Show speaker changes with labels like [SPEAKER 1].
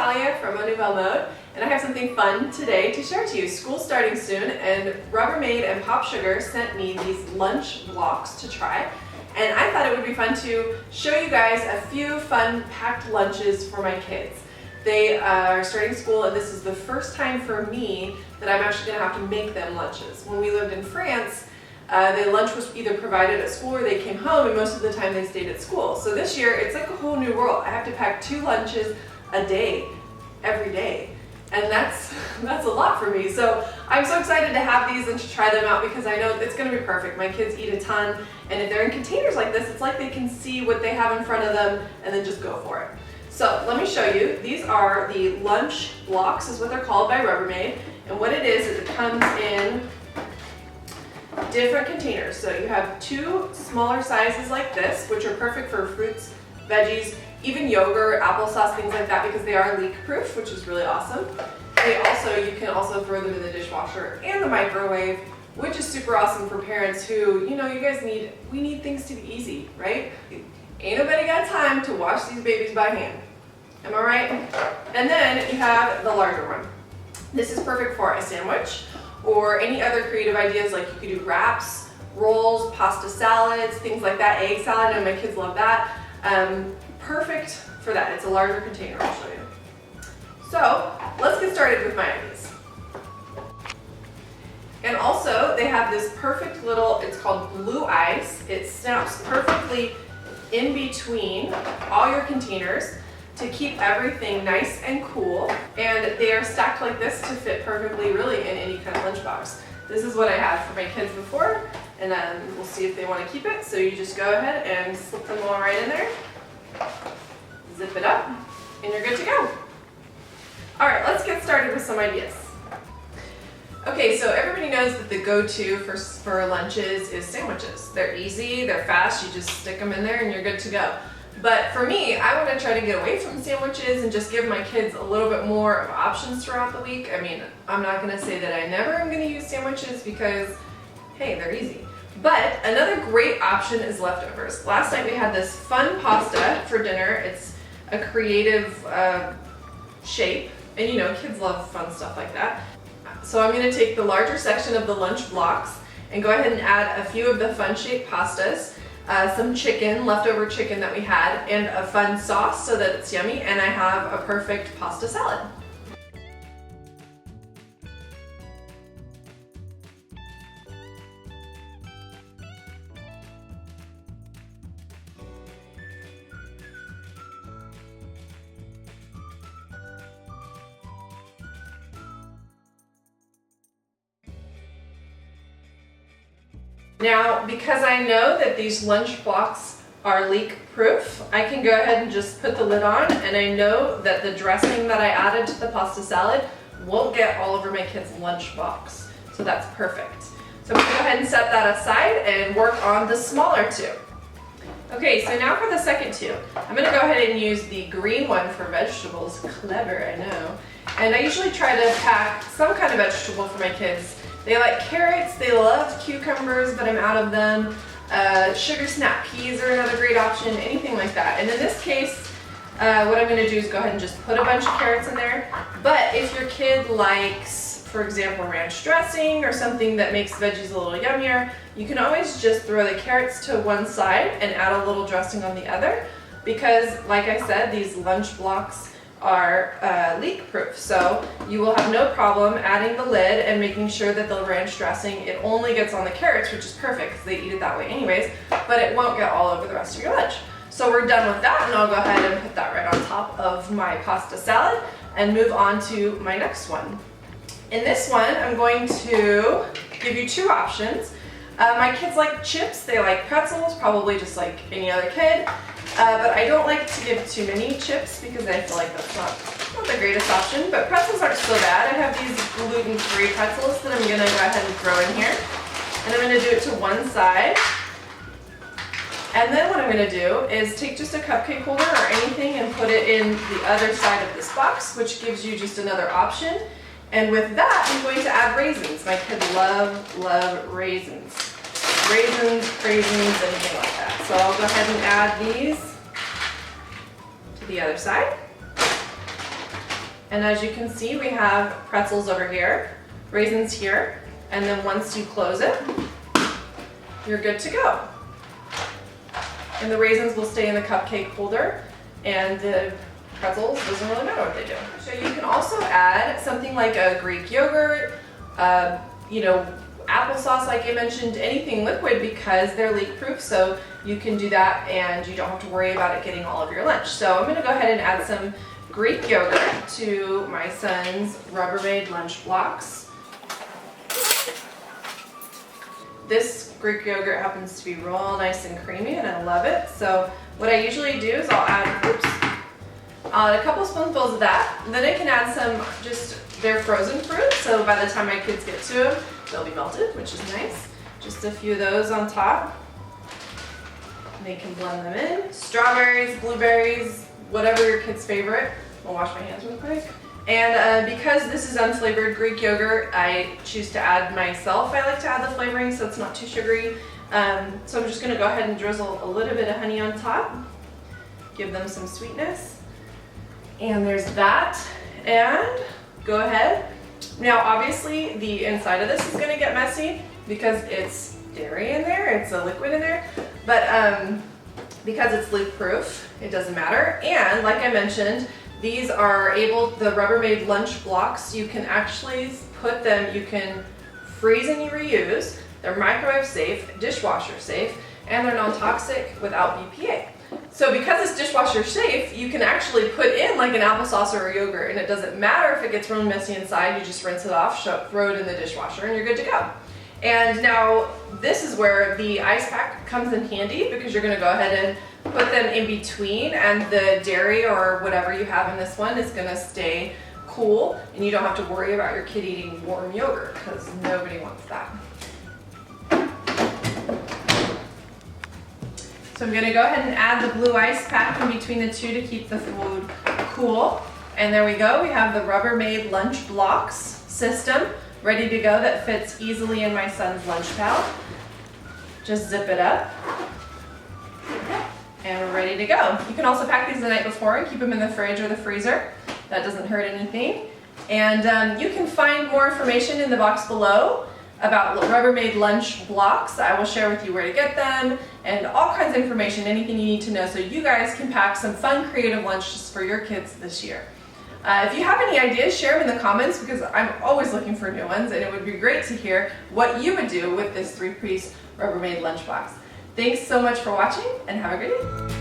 [SPEAKER 1] Natalia from Mode, and I have something fun today to share to you. School's starting soon, and Rubbermaid and Pop Sugar sent me these lunch blocks to try, and I thought it would be fun to show you guys a few fun packed lunches for my kids. They are starting school, and this is the first time for me that I'm actually going to have to make them lunches. When we lived in France, the lunch was either provided at school or they came home, and most of the time they stayed at school. So this year, it's like a whole new world. I have to pack 2 lunches a day, every day. And that's a lot for me. So I'm so excited to have these and to try them out because I know it's gonna be perfect. My kids eat a ton, and if they're in containers like this, it's like they can see what they have in front of them and then just go for it. So let me show you. These are the lunch blocks, is what they're called by Rubbermaid. And what it is it comes in different containers. So you have 2 smaller sizes like this, which are perfect for fruits, veggies, even yogurt, applesauce, things like that, because they are leak proof, which is really awesome. You can also throw them in the dishwasher and the microwave, which is super awesome for parents who, you guys we need things to be easy, right? Ain't nobody got time to wash these babies by hand. Am I right? And then you have the larger one. This is perfect for a sandwich or any other creative ideas, like you could do wraps, rolls, pasta salads, things like that, egg salad, and my kids love that. Perfect for that. It's a larger container, I'll show you. So let's get started with my ideas. And also they have this perfect little, it's called blue ice. It snaps perfectly in between all your containers to keep everything nice and cool. And they are stacked like this to fit perfectly really in any kind of lunchbox. This is what I had for my kids before, and then we'll see if they want to keep it. So you just go ahead and slip them all right in there, zip it up, and you're good to go. All right, let's get started with some ideas. Okay, so everybody knows that the go-to for lunches is sandwiches. They're easy, they're fast, you just stick them in there and you're good to go. But for me, I want to try to get away from sandwiches and just give my kids a little bit more of options throughout the week. I mean, I'm not going to say that I never am going to use sandwiches because, hey, they're easy. But another great option is leftovers. Last night we had this fun pasta for dinner. It's a creative shape, and kids love fun stuff like that. So I'm going to take the larger section of the lunch blocks and go ahead and add a few of the fun shaped pastas, some chicken, leftover chicken that we had, and a fun sauce so that it's yummy, and I have a perfect pasta salad. Now, because I know that these lunch blocks are leak proof, I can go ahead and just put the lid on, and I know that the dressing that I added to the pasta salad won't get all over my kids' lunch box. So that's perfect. So I'm gonna go ahead and set that aside and work on the smaller 2. Okay, so now for the second 2. I'm gonna go ahead and use the green one for vegetables. Clever, I know. And I usually try to pack some kind of vegetable for my kids. They like carrots, they love cucumbers, but I'm out of them. Sugar snap peas are another great option, anything like that. And in this case, what I'm gonna do is go ahead and just put a bunch of carrots in there. But if your kid likes, for example, ranch dressing or something that makes veggies a little yummier, you can always just throw the carrots to one side and add a little dressing on the other. Because, like I said, these lunch blocks are leak proof, so you will have no problem adding the lid and making sure that the ranch dressing, it only gets on the carrots, which is perfect because they eat it that way anyways, but it won't get all over the rest of your lunch. So we're done with that, and I'll go ahead and put that right on top of my pasta salad and move on to my next one. In this one, I'm going to give you 2 options. My kids like chips, they like pretzels, probably just like any other kid. But I don't like to give too many chips because I feel like that's not the greatest option. But pretzels aren't so bad. I have these gluten-free pretzels that I'm going to go ahead and throw in here. And I'm going to do it to one side. And then what I'm going to do is take just a cupcake holder or anything and put it in the other side of this box, which gives you just another option. And with that, I'm going to add raisins. My kids love raisins. Raisins, craisins, anything like that. So I'll go ahead and add these to the other side. And as you can see, we have pretzels over here, raisins here, and then once you close it, you're good to go. And the raisins will stay in the cupcake holder, and the pretzels, doesn't really matter what they do. So you can also add something like a Greek yogurt, you know, applesauce like I mentioned, anything liquid, because they're leak proof, so you can do that and you don't have to worry about it getting all of your lunch. So I'm gonna go ahead and add some Greek yogurt to my son's Rubbermaid LunchBlox. This Greek yogurt happens to be real nice and creamy and I love it. So what I usually do is I'll add a couple spoonfuls of that. Then I can add some just their frozen fruit. So by the time my kids get to them, they'll be melted, which is nice. Just a few of those on top. And they can blend them in. Strawberries, blueberries, whatever your kid's favorite. I'll wash my hands real quick. And because this is unflavored Greek yogurt, I choose to add myself. I like to add the flavoring so it's not too sugary. So I'm just gonna go ahead and drizzle a little bit of honey on top. Give them some sweetness. And there's that. And go ahead. Now obviously the inside of this is gonna get messy because it's dairy in there, it's a liquid in there. But because it's leak proof, it doesn't matter. And like I mentioned, these are the Rubbermaid LunchBlox, you can actually put them, you can freeze and you reuse. They're microwave safe, dishwasher safe, and they're non-toxic without BPA. So because it's dishwasher safe, you can actually put in like an applesauce or a yogurt, and it doesn't matter if it gets real messy inside, you just rinse it off, throw it in the dishwasher, and you're good to go. And now this is where the ice pack comes in handy, because you're gonna go ahead and put them in between, and the dairy or whatever you have in this one is gonna stay cool, and you don't have to worry about your kid eating warm yogurt, because nobody wants that. So I'm gonna go ahead and add the blue ice pack in between the two to keep the food cool. And there we go, we have the Rubbermaid LunchBlox system ready to go that fits easily in my son's lunch pail. Just zip it up. And we're ready to go. You can also pack these the night before and keep them in the fridge or the freezer. That doesn't hurt anything. And you can find more information in the box below about Rubbermaid LunchBlox. I will share with you where to get them and all kinds of information, anything you need to know so you guys can pack some fun, creative lunches for your kids this year. If you have any ideas, share them in the comments, because I'm always looking for new ones, and it would be great to hear what you would do with this 3-piece Rubbermaid LunchBox. Thanks so much for watching, and have a great day.